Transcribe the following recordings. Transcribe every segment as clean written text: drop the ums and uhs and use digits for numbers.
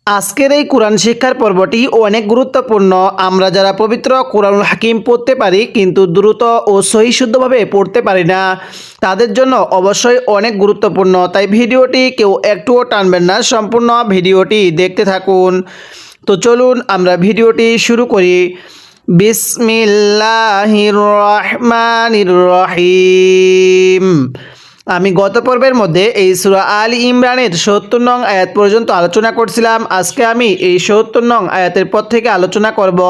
আজকের এই কোরআন শিক্ষার পর্বটি অনেক গুরুত্বপূর্ণ। আমরা যারা পবিত্র কোরআনুল হাকিম পড়তে পারি কিন্তু দ্রুত ও সহি শুদ্ধভাবে পড়তে পারি না, তাদের জন্য অবশ্যই অনেক গুরুত্বপূর্ণ। তাই ভিডিওটি কেউ একটুও টানবেন না, সম্পূর্ণ ভিডিওটি দেখতে থাকুন। তো চলুন আমরা ভিডিওটি শুরু করি। বিসমিল্লাহির রহমানির রহিম। আমি গত পর্বের মধ্যে এই সূরা আল ইমরানের ৭০ নং আয়াত পর্যন্ত আলোচনা করছিলাম। আজকে আমি এই ৭০ নং আয়াতের পর থেকে আলোচনা করব।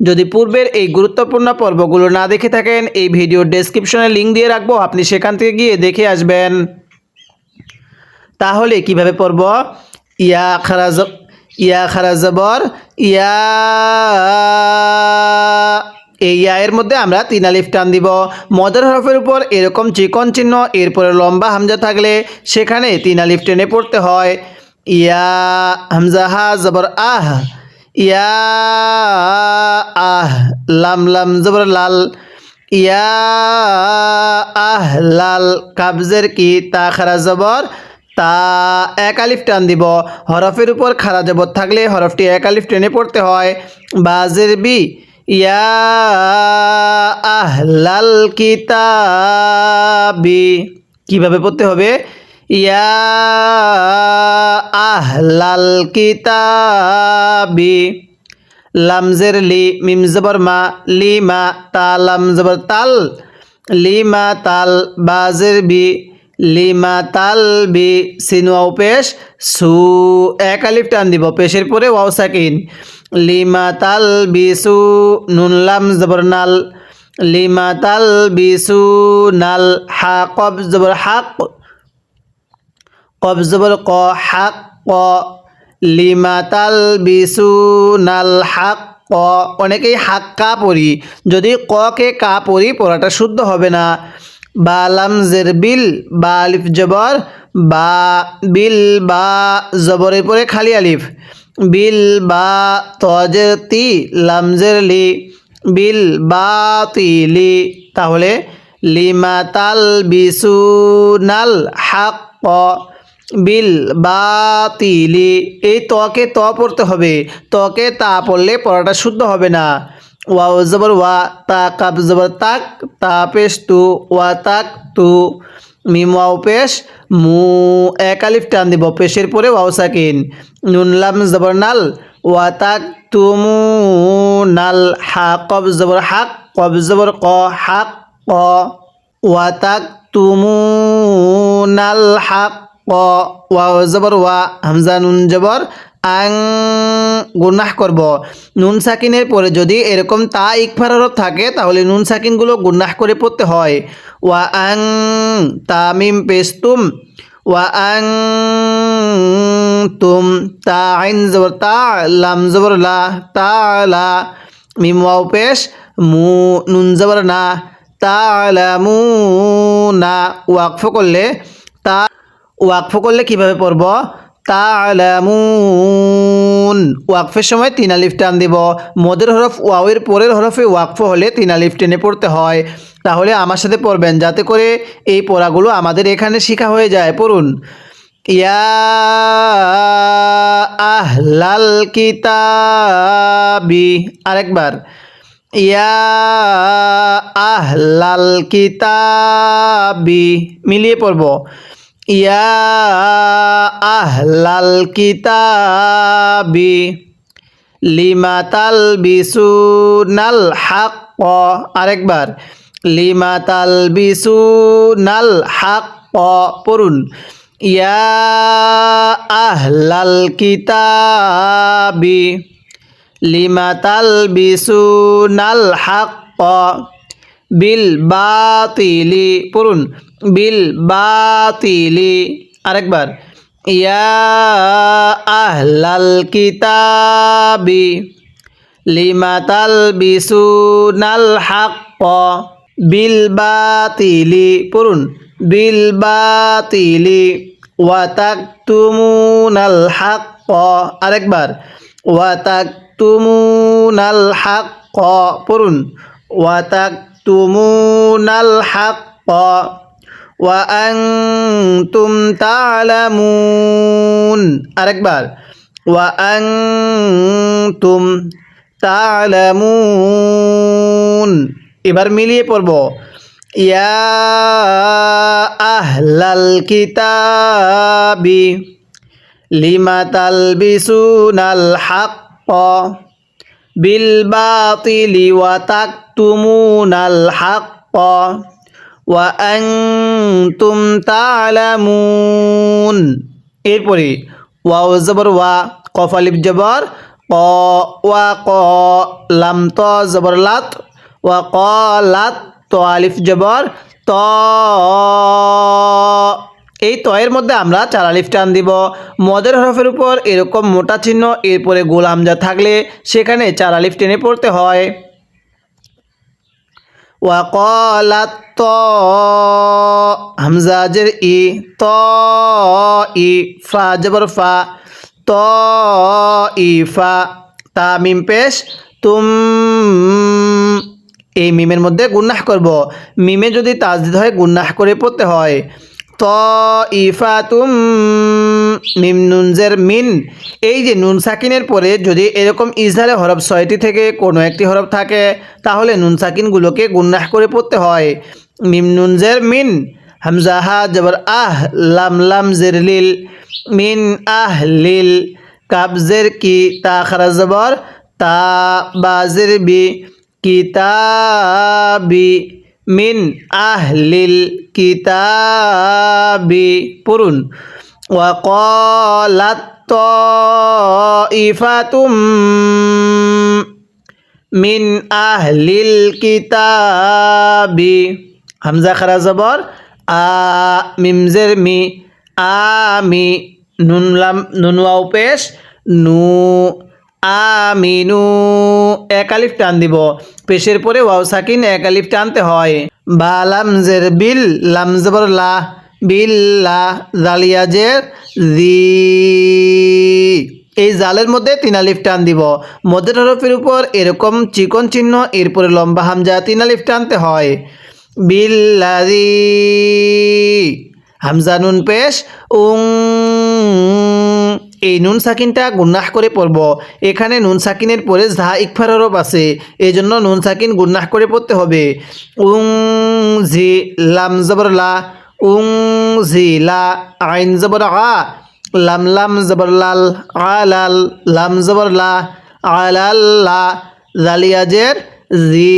যদি পূর্বের এই গুরুত্বপূর্ণ পর্বগুলো না দেখে থাকেন, এই ভিডিওর ডেসক্রিপশনে লিঙ্ক দিয়ে রাখবো, আপনি সেখান থেকে গিয়ে দেখে আসবেন। তাহলে কিভাবে পড়ব? ইয়া খারাজ জবর ইয়া, এই এর মধ্যে আমরা ৩ আলিফ টান দিব। মদের হরফের উপর এরকম চিকন চিহ্ন, এরপরে লম্বা হামজা থাকলে সেখানে ৩ আলিফ টেনে পড়তে হয়। ইয়া হামজা হা জবর আহ, ইয়া আহ, লাম লাম জবর লাল, ইয়া আহ লাল, কাবজের কি তা খারা জবর তা, এক আলিফ টান দিব। হরফের উপর খারা জবর থাকলে হরফটি এক আলিফ টেনে পড়তে হয়। বাজের বি ইয়া আহলাল কিতাবি, কিভাবে পড়তে হবে? ইয়া আহলাল কিতাবি। লামজের লি, মিম জবর মা, লিমা, তা লাম জবর তাল, লিমা তাল, বাজের বি লিমা তাল বি, সিন ওয়াও পেশ সু, এক আলিফ টান দিব, পেশের পরে ওয়াও সাকিন। লিমা তাল বিসু, নুন লাম জবর নাল, লিমা তাল বিসু নাল, হা কব জবর হাক, কব জবর ক, হাক ক, লিমা তাল বিসু নাল হাক ক। অনেকেই হাক্কা পড়ি, যদি ক কে কা পড়ি পড়াটা শুদ্ধ হবে না। বা লামজের বিল, বা আলিফ জবর বা, বিল বা, জবরের পরে খালি আলিফ, বিল বা, তজের তি, লামজের লি, বিল বা তিলি। তাহলে লিমা তাল বিসু নাল হাক বিল বাতিলি। এই তকে ত পড়তে হবে, তকে তা পড়লে পড়াটা শুদ্ধ হবে না। ওয়াও জবর ওয়া, তা কাব জবর তাক, তা পেশ তু, ওয়া তাক তু, মিম ওয়াও পেশ মু, এক আলিফ টান দিব, পেশের পরে ওয়াও সাকিন। নুন লাম জবর নাল, ওয়া তাক তুমু নাল, হা কব জবর হাক, কব জবর ক, হাক ক, ওয়া তাক তুমু নাল হাক ক, ওয়াও জবর ওয়া, হামজা নুন জবর আং, গুনাহ করব। নুন সাকিনের পরে যদি এরকম তা ইকফার হরফ থাকে তাহলে নুন সাকিনগুলো গুনাহ করে পড়তে হয়। ওয়া আং, তামিম পেশ তুম, ওয়া আং তুম, তা আইন জবর তা, লাম জবর লা, তা লা, মিম ওয়াও পেশ মু, নুন জবর না, তা লামু না। ওয়াকফ করলে কিভাবে পড়ব? তালামুন, ওয়াকফের সময় ৩ আলিফ টান দিব। মদের হরফ ওয়াওয়ের পরের হরফে ওয়াকফ হলে ৩ আলিফ টেনে পড়তে হয়। তাহলে আমার সাথে পড়বেন যাতে করে এই পড়াগুলো আমাদের এখানে শেখা হয়ে যায়। পড়ুন। ইয়া আহলাল কিতাবি, আরেকবার ইয়া আহলাল কিতাবি, মিলিয়ে পড়ব। ইয়া আহলাল কিতাবি লিমা তালবিসুনাল হাক্ক, আরেকবার লিমা তালবিসুনাল হাক্ক, পড়ুন। ইয়া আহলাল কিতাবি লিমা তালবিসুনাল হাক্ক বিল বাতিলি, পড়ুন। বিল বাতিলি, আরেকবার ইয়া আহলাল কিতাবি লিমা তালবিসুনাল হাক্ক বিল বাতিলি, পড়ুন। বিল বাতিলি ওয়া তাকতুমুনাল হাক্ক, আরেকবার ওয়া তাকতুমুনাল হাক্ক, পড়ুন। ওয়া তাকতুমুনাল হাক্ক ওয়া আনতুম তা'লামুন, আরেকবার ওয়া আনতুম তা'লামুন। এবার মিলিয়ে পড়ব ইয়া আহলাল কিতাবি লিমা তালবিসুনাল হাক্ক বিল বাতিলি ওয়া তাকতুমুনাল হাক্ক ওয়া আনতুম তা'লামুন। এরপরে ওয়াও জবর ওয়া, কফ আলিফ জবর ক, ওয়া ক, লাম ত জবর লাত, ওয়া ক লাত, ত আলিফ জবর ত। এই তয়ের মধ্যে আমরা 4 আলিফ টান দিব। মদের হরফের উপর এরকম মোটা চিহ্ন, এরপরে গোল হামজা থাকলে সেখানে 4 আলিফ টেনে পড়তে হয়। ওয়াকালাত ত, হামজা জের ই, ত ই, ফা জবর ফা, ত ই ফা, তা মিম পেশ তুম। এই মিমের মধ্যে গুন্নাহ করব। মিমে যদি তাজদিদ হয় গুন্নাহ করে পড়তে হয়। ত ইফাতুম, মিম নুন জের মিন। এই যে নুন সাকিনের পরে যদি এরকম ইজহারে হরফ 6টি থেকে কোনো একটি হরফ থাকে তাহলে নুন সাকিনগুলোকে গুন্নাহ করে পড়তে হয়। মিম নুন জের মিন, হামজা হা জবর আহ, লাম লাম জের লিল, মিন আহ লিল, কাব জের কি, তা খারা জবর তা, বা জের বি, কিতাবি, মিন আহলিল কিতাবি। পড়ুন ওয়াকালাত তাইফাতুম মিন আহলিল কিতাবি, হামজা খারা জবর আ, মিম জের মি, আমি, নুন লাম নুন ওয়াও পেশ নু, আমিনু। 1 আলিফ টান দিব। পেশের পরে ওয়াও সাকিন 1 আলিফ টানতে হয়। বা লাম জের বিল, লাম জবর লা, বিল্লা, জালিয়া জের জি। এই জালের মধ্যে 3 আলিফ টান দিব। মধ্যের হরফের উপর এরকম চিকন চিহ্ন, এরপরে লম্বা হামজা 3 আলিফ টানতে হয়। বিল্লাযী, হামজা নুন পেশ উং। এই নুন সাকিনটা গুন্নাহ করে পড়ব। এখানে নুন সাকিনের পরে ঝা ইকফার হরফ আছে, এই জন্য নুন সাকিন গুন্নাহ করে পড়তে হবে। উং জি, লাম জবর লা, উং জি লা, আইন জবর আ, লাম লাম জবর লাল, আলাল, লাম জবর লা, আলাল্লা, জালিয়া জের জি,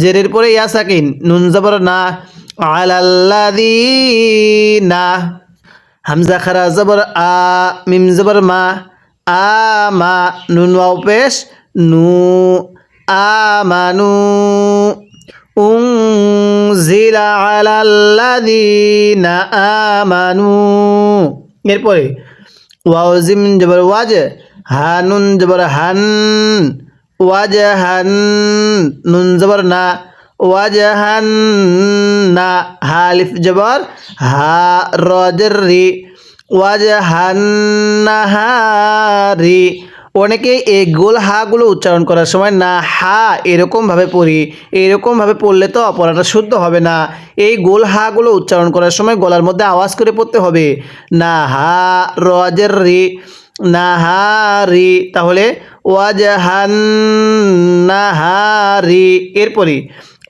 জেরের পরে ইয়া সাকিন, নুন জবর না, আলাল্লাযীনা, হামজা খারা জবর আ, মিম জবর মা, আমা, নুন ওয়াও পেশ নু, আমানু, উনজিলা আলাল্লাযীনা আমানু। এরপরে ওয়াও জিম জবর ওয়াজ, হানুন জবর হান, ওয়াজহান, নুন জবর না, ওয়াজহান না, হালিফ জবর হা, র জের রি, ওয়াজহান নাহারি। অনেকেই এই গোল হাগুলো উচ্চারণ করার সময় না হা এরকমভাবে পড়ি। এরকমভাবে পড়লে তো পড়াটা শুদ্ধ হবে না। এই গোল হাগুলো উচ্চারণ করার সময় গলার মধ্যে আওয়াজ করে পড়তে হবে। না হা, র জের রি, নাহারি। তাহলে ওয়াজহান নাহারি। এরপরে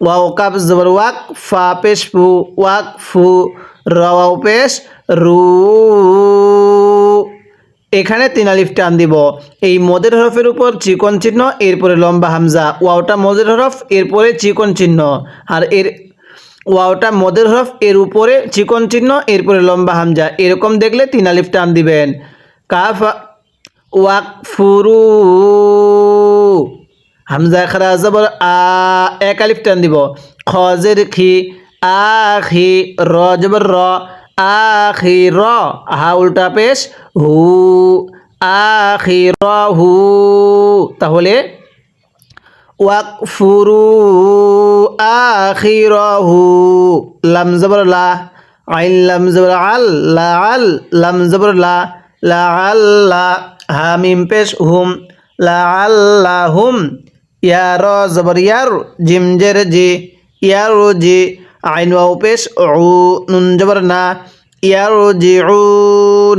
ওয়াও কাব জবর ওয়াক, ফা পেশ ফু, ওয়াক ফু, র ওয়াও পেশ রু। এখানে 3 আলিফ টান দিব। এই মদের হরফের উপর চিকন চিহ্ন, এরপরে লম্বা হামজা। ওয়াওটা মদের হরফ, এরপরে চিকন চিহ্ন, আর এর ওয়াওটা মদের হরফ, এর উপরে চিকন চিহ্ন, এরপরে লম্বা হামজা। এরকম দেখলে 3 আলিফ টান দিবেন। কাফ ওয়াকফুরু, হামজা খারা জবর আ, 1 আলিফ টান দিব। খ জের খি, আখি, র জবর র, আখির, হা উল্টা পেশ হু, আখিরহু। তাহলে ওয়াকফুরু আখিরহু, লাম জবর লা, আইন লাম জবর আল, লা আল, লাম জবর লা, লা আল্লা, হা মিম পেশ হুম, লা আল্লাহুম। ইয়া র জবর ইয়ার, জিম জের জি, ইয়ার জি, আইন ওয়াও পেশ উ, নুন জবর না, ইয়ার জি উ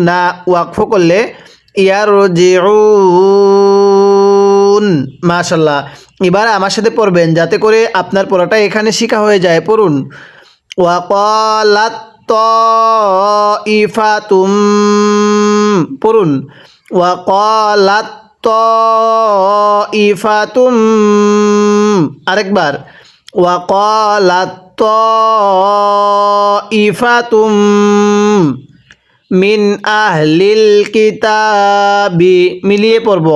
না। ওয়াকফ করলে ইয়ারজিউন। মাশাআল্লাহ। এবার আমার সাথে পড়বেন যাতে করে আপনার পড়াটা এখানে শিখা হয়ে যায়। পড়ুন। ওয়াকালাত তাইফাতুম। পড়ুন। ওয়াকালাত তাইফাতুম। আরেকবার। ওয়াকালাত তাইফাতুম মিন আহলিল কিতাবি। মিলিয়ে পড়ব।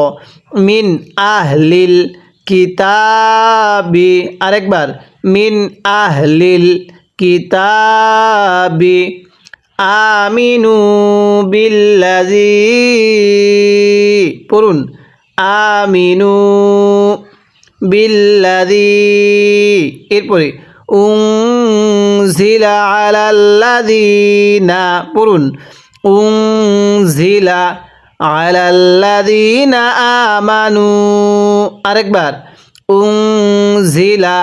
মিন আহলিল কিতাবি। আরেকবার। মিন আহলিল কিতাবি আমিনু বিল্লাযী। পড়ুন। আমিনু বিল্লাযী। এরপরে উনজিলা আলাল্লাযীনা। পড়ুন। উনজিলা আলাল্লাযীনা আমানু। আরেকবার। উনজিলা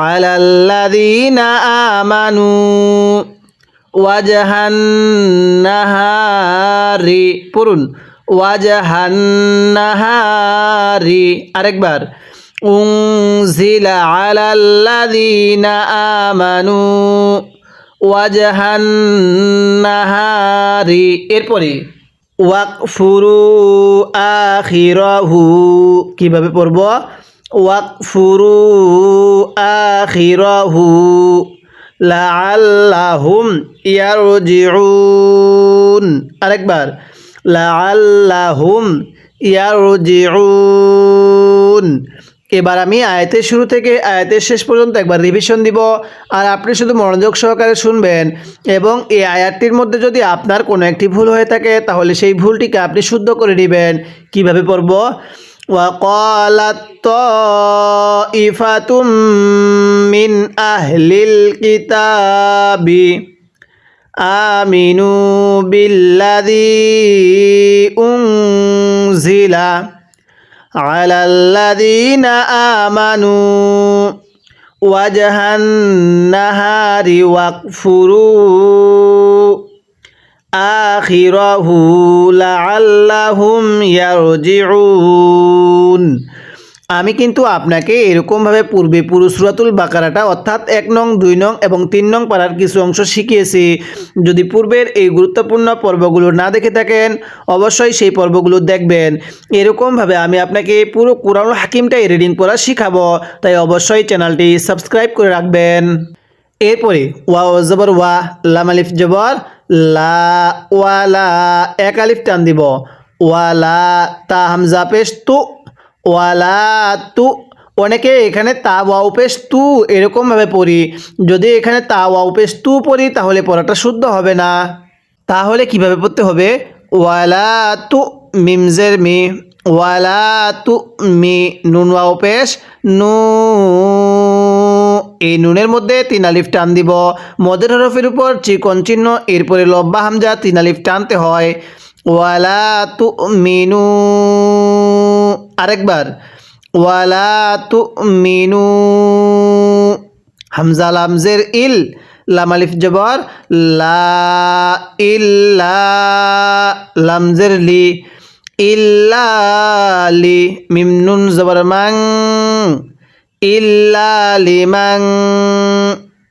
আলাল্লাযীনা আমানু ওয়াজহান নাহারি। পড়ুন। ওয়াজহান নাহারি। আরেকবার। উনজিলা আলাল্লাযীনা আমানু ওয়াজহান নাহারি। এরপরে ওয়াকফুরু আখিরাহু। কিভাবে পড়ব? ওয়াকফুরু আখিরাহু লাআল্লাহুম ইয়ারজিউন। আরেকবার। লাআল্লাহুম ইয়ারজিউন। এবার আমি আয়াতের শুরু থেকে আয়াতের শেষ পর্যন্ত একবার রিভিশন দিব, আর আপনি শুধু মনোযোগ সহকারে শুনবেন। এবং এই আয়াতটির মধ্যে যদি আপনার কোনো একটি ভুল হয়ে থাকে তাহলে সেই ভুলটিকে আপনি শুদ্ধ করে নেবেন। কিভাবে পড়ব? ওয়াকালাত তাইফাতুম মিন আহলিল কিতাবি আমিনু বিল্লাযী উনজিলা আলাল্লাযীনা আমানু ওয়াজহান নাহারি ওয়াকফুরু আখিরাহু লাআল্লাহুম ইয়ারজিউন। আমি কিন্তু আপনাকে এরকমভাবে পূর্বে পুরো সূরাতুল বাকারাটা অর্থাৎ 1 নং 2 নং এবং 3 নং পারার কিছু অংশ শিখিয়েছি। যদি পূর্বের এই গুরুত্বপূর্ণ পর্বগুলো না দেখে থাকেন অবশ্যই সেই পর্বগুলো দেখবেন। এরকমভাবে আমি আপনাকে পুরো কুরআনুল হাকিমটাই রিডিং পড়া শিখাবো, তাই অবশ্যই চ্যানেলটি সাবস্ক্রাইব করে রাখবেন। এরপরে ওয়াও জবর ওয়া, লাম আলিফ জবর লা, ওয়ালা এক আলিফ টান দিব। ওয়ালা, তা হামজা পেশ তু, ওয়ালা তু। অনেকে এখানে তা ওয়াও পেশ তু এরকমভাবে পড়ি। যদি এখানে তা ওয়াও পেশ তু পড়ি তাহলে পড়াটা শুদ্ধ হবে না। তাহলে কিভাবে পড়তে হবে? ওয়ালা তু মিমজের মি, ওয়ালা তু মি, নুন ওয়াও পেশ নু। এই নুনের মধ্যে 3 আলিফ টান দিব। মদের হরফের উপর চিকন চিহ্ন, এরপরে লব্বা হামজা 3 আলিফ টানতে হয়। ওয়ালা তু মিনু। আরেকবার। ওয়ালা তু মিনু। হামজা লামজের ইল, লাম আলিফ জবর লা, ইল্লা লামজের লি, ইল্লা লি, মিম নুন জবর মাং, ইল্লা লিমাং।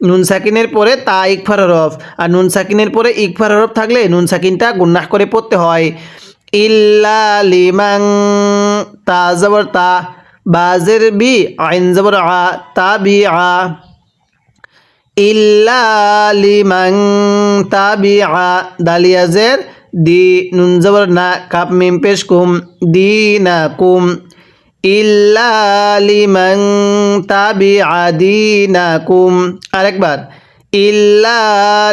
নুন সাকিনের পরে তা ইকফার হরফ, আর নুন সাকিনের পরে ইকফার হরফ থাকলে নুন সাকিনটা গুন্নাহ করে পড়তে হয়। ইল্লা লিমাং, তা জবর তা, বাজের বি, আইন জবর আ, তা বি আ, ইল্লা লিমাং তাবিআ, দালিয়াজের দি, নুন জবর না, কাপ মিম পেশ কুম, দীনাকুম, ইল্লা লিমান তাবিআ দীনাকুম। আরেকবার। ইল্লা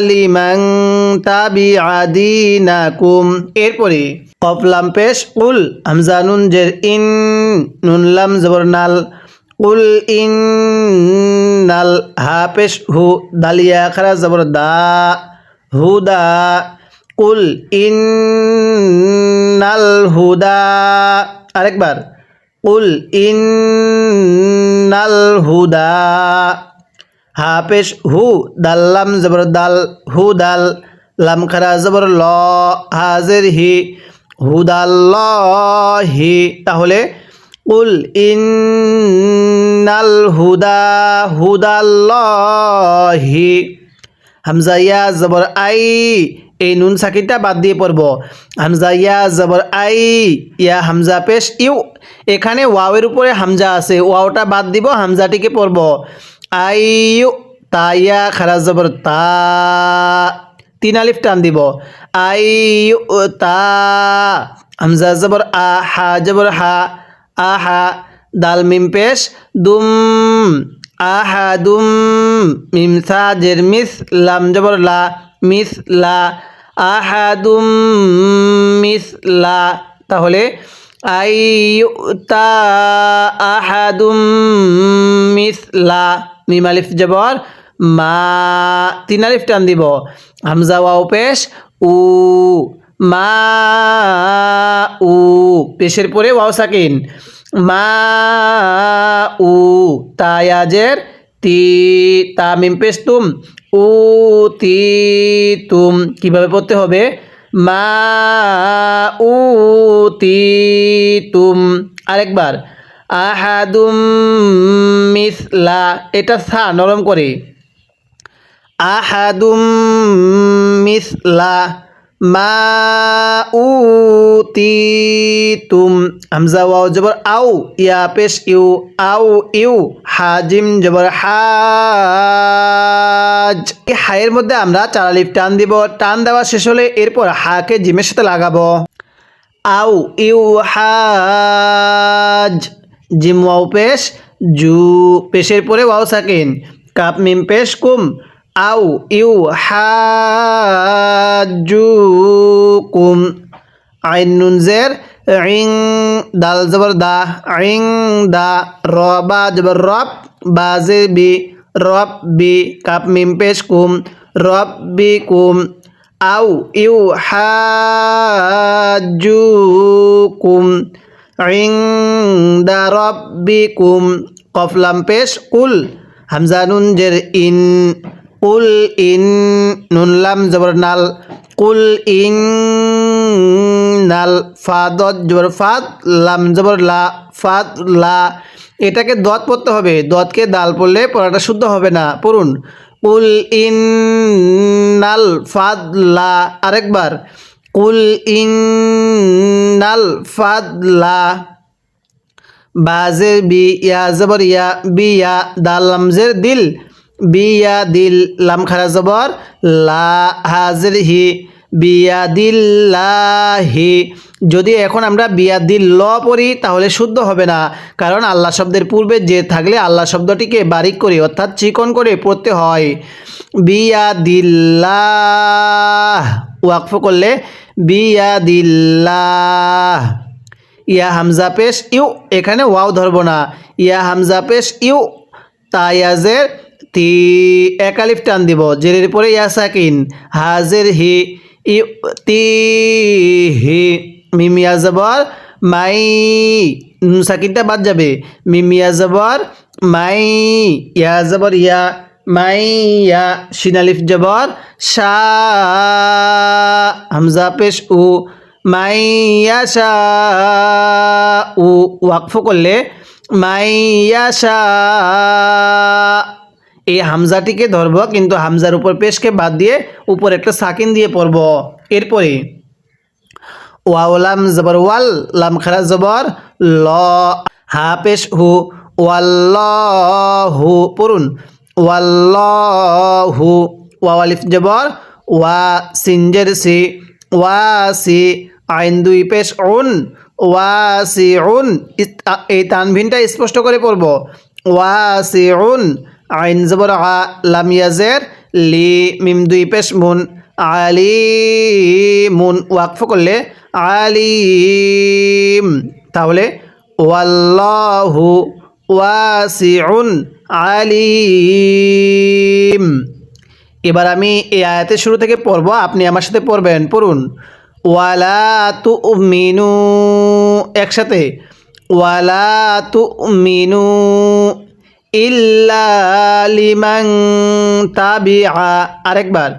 লিমান তাবিআ দীনাকুম। এরপরে কফ লাম পেশ কুল, হামজা নুন জের ইন, নুন লাম জবর নাল, কুল ইন্নাল, হা পেশ হু, দালিয়া খারা জবর দা, হুদা, কুল ইন্নাল হুদা। আরেকবার। কুল ইন্নাল হুদা, হা পেশ হু, দাল্লাম জবর দাল, হু দাল, লাম খারা জবর ল, হাজের হি, হুদাল্লাহি, তাহলে কুল ইন্নাল হুদা হুদাল্লাহি। হামজা ইয়া জবর আই, এই নুন সাকিনটা বাদ দিয়ে পড়ব। হামজা ইয়া জবর আই, ইয়া হামজা পেশ ইউ, এখানে ওয়াওয়ের উপরে হামজা আছে, ওয়াওটা বাদ দিব, হামজাটিকে পড়ব। আই ইউ, তা ইয়া খারা জবর তা, 3 আলিফ টান দিব। আই ইউ তা, হামজা জবর আ, হা জবর হা, আহা, দাল মিম পেশ দুম, আহাদুম, মিম সা জের মিস, লাম জবর লা, মিস লা, আহাদুম মিস লা। তাহলে আইয়ুতা আহাদুম মিস লা, মিম আলিফ জবর মা, 3 আলিফ টান দিব। হামজা ওয়াও পেশ উ, মা উ, পেশের পরে ওয়াও সাকিন, মা উ, তায়াজের তি, তা মিম পেশ তুম, উ তি তুম। কিভাবে পড়তে হবে? মা উ তি তুম। আরেকবার, আহাদুম মিসলা, এটা সা নরম করে, আহাদুম মিসলা মা উতিতুম। হামজা ওয়াও জবর আউ, ইয়া পেশ ইউ, আউ ইউ, হাজিম জবর হাজ। এই হায়ের মধ্যে আমরা 4 আলিফ টান দিব। টান দেওয়া শেষ হলে এরপর হাকে জিমের সাথে লাগাবো। আউ ইউ হাজ, জিম ওয়াও পেশ জু, পেশের পরে ওয়াও সাকিন, কাপ মিম পেশ কুম, আউ ইউ হাজুকুম। আইন নুন জের ইং, দাল জবর দা, ইং দা, র বা জবর রব, বা জে বি, রব বি, কাপ মিম পেশ কুম, রব বি কুম। আউ ইউ হাজুকুম ইনদা রাব্বিকুম। কফ লাম পেশ কুল, হামজা নুন জের ইন, কুল ইন, নুন লাম জবর নাল, কুল ইন নাল, ফাদত জবর ফাদ, লাম জবর লা, ফাদ লা। এটাকে দত পড়তে হবে, দতকে দাল পড়লে পড়াটা শুদ্ধ হবে না। পড়ুন, কুল ইন্নাল ফাদলা। আরেকবার, কুল ইন্নাল ফাদলা। বাজের বি, ইয়া জবর ইয়া, বিয়া, দাল লামজের দিল, বিয়া দিল, লাম খারা জবর লা, হাজের হি, বিয়া দিল্লাহি। যদি এখন আমরা বিয়া দিল ল পড়ি তাহলে শুদ্ধ হবে না, কারণ আল্লাহ শব্দের পূর্বে যে থাকলে আল্লাহ শব্দটিকে বারিক করে অর্থাৎ চিকন করে পড়তে হয়। বিয়া দিল্লাহ, ওয়াকফ করলে বিয়া দিল্লাহ। ইয়া হামজা পেশ ইউ, এখানে ওয়াও ধরবো না, ইয়া হামজা পেশ ইউ, তায়াজের তি, এক আলিফ টান দিব, জেরের পরে ইয়া সাকিন, হাজের হি, ইউ তি হি, মিমিয়া জবর মাই, সাকিনটা বাদ যাবে, মিমিয়া জবর মাই, ইয়া জবর ইয়া, মাই ইয়া, শিন আলিফ জবর শা, হামজা পেশ উ, মাইয়াশা উ, ওয়াকফ করলে মাইয়াশা। এই হামজাটিকে ধরব, কিন্তু হামজার উপর পেশকে বাদ দিয়ে উপর একটা সাকিন দিয়ে পড়ব। এরপরে ওয়াও লাম জবর ওয়াল, লাম খারা জবর ল, হা পেশ হু, ওয়াল্লাহু। পড়ুন, ওয়াল্লাহু, ওয়াও আলিফ জবর ওয়া, সিনজের সি, ওয়াসি, আইন দুই পেশ উন, ওয়াসিউন। এই তানভিনটা স্পষ্ট করে পড়ব, ওয়াসিউন, আইন জবর আ, লাম ইয়াজের লি, মিম দুই পেশ মুন, আলিমুন, ওয়াকফ করলে আলিম। তাহলে ওয়াল্লাহু ওয়াসিউন আলিম। এবার আমি এই আয়াতের শুরু থেকে পড়ব, আপনি আমার সাথে পড়বেন। পড়ুন, ওয়ালা তুমিনু, একসাথে, ওয়ালা তুমিনু ইল্লা লিমান তাবিআ। আরেকবার,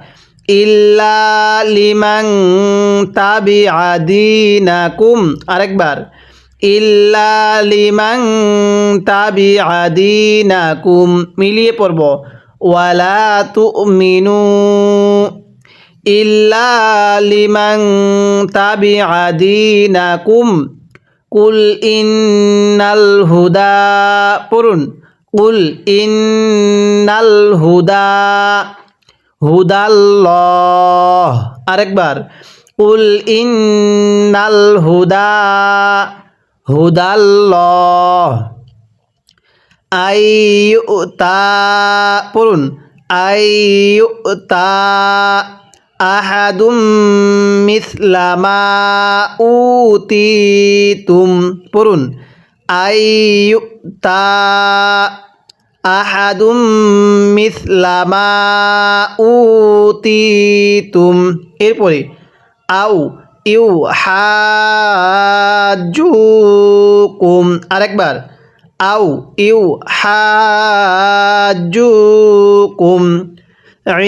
ইল্লা লিমান তাবিআ দীনাকুম। আরেকবার ইল্লা লিমান তাবিআ দীনাকুম মিলিয়ে পড়ব ওয়ালা তুমিনু ইল্লা লিমান তাবিআ দীনাকুম কুল ইন্নাল হুদা পড়ুন কুল ইন্নাল হুদা হুদাল্লাহ। আরেকবার কুল ইন্নাল হুদা হুদাল্লাহ। আইয়ুতা পড়ুন আইয়ুতা আহাদুম মিসলামা উতিতুম পড়ুন আইয়ুতা আহাদুম মিসলামা উতিতুম। এরপরে আউ ইউ হাজুকুম। আরেকবার আউ ইউ হাজুকুম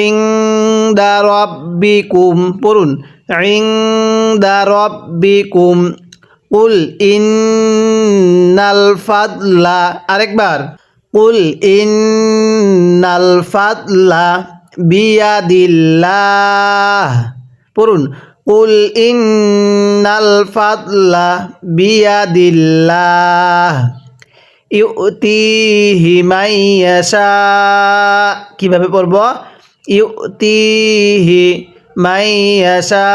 ইনদা রাব্বিকুম পড়ুন ইনদা রাব্বিকুম কুল ইন্নাল ফাদলা। আরেকবার কুল ইন্নাল ফাদলা বিয়াদিল্লাহ পড়ুন কুল ইন্নাল ফাদলা বিয়াদিল্লাহ ইউতিহি মাইয়াশা। কিভাবে পড়ব ইউতিহি মাইয়াশা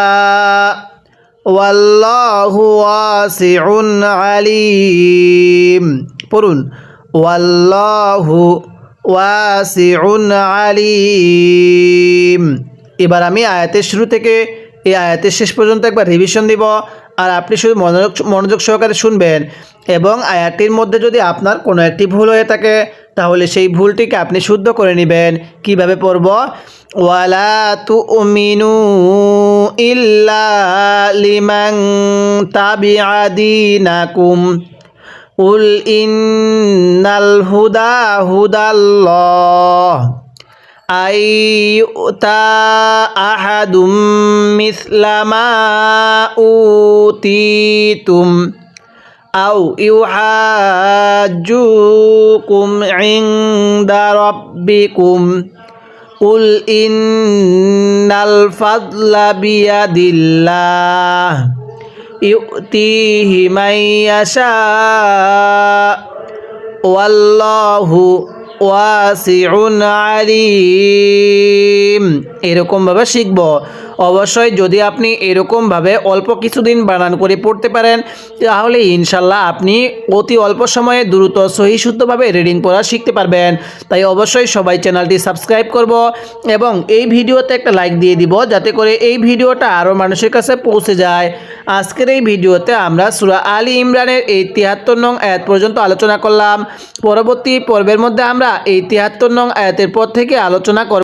ওয়াল্লাহু ওয়াসিউন আলিম পড়ুন ওয়াল্লাহু ওয়াসিউন আলিম। এবার আমি আয়াতের শুরু থেকে এই আয়াতের শেষ পর্যন্ত একবার রিভিশন দিব আর আপনি শুধু মনোযোগ সহকারে শুনবেন এবং আয়াতটির মধ্যে যদি আপনার কোনো একটি ভুল হয়ে থাকে তাহলে সেই ভুলটিকে আপনি শুদ্ধ করে নেবেন। কিভাবে পড়ব ওয়ালা তুমিনু ইল্লা লিমান তাবিআ দীনাকুম কুল ইন্নাল হুদা হুদাল্লাহ আইয়ুতা আহাদুম মিসলামা উতিতুম আউ ইউহাজ্জুকুম ইনদা রাব্বিকুম কুল ইন্নাল ফাদলা বিয়াদিল্লাহ ইউতিহি মাইয়াশা ওয়াল্লাহু ওয়াসিউন আলিম। এরকমভাবে শিখব। অবশ্যই যদি আপনি এরকমভাবে অল্প কিছুদিন বানান করে পড়তে পারেন তাহলে ইনশাল্লাহ আপনি অতি অল্প সময়ে দ্রুত সহি শুদ্ধভাবে রিডিং পড়া শিখতে পারবেন। তাই অবশ্যই সবাই চ্যানেলটি সাবস্ক্রাইব করব এবং এই ভিডিওতে একটা লাইক দিয়ে দিব যাতে করে এই ভিডিওটা আরও মানুষের কাছে পৌঁছে যায়। আজকের এই ভিডিওতে আমরা সূরা আলী ইমরানের এই ৭৩ নং আয়াত পর্যন্ত আলোচনা করলাম। পরবর্তী পর্বের মধ্যে আমরা এই ৭৩ নং আয়াতের পর থেকে আলোচনা করব।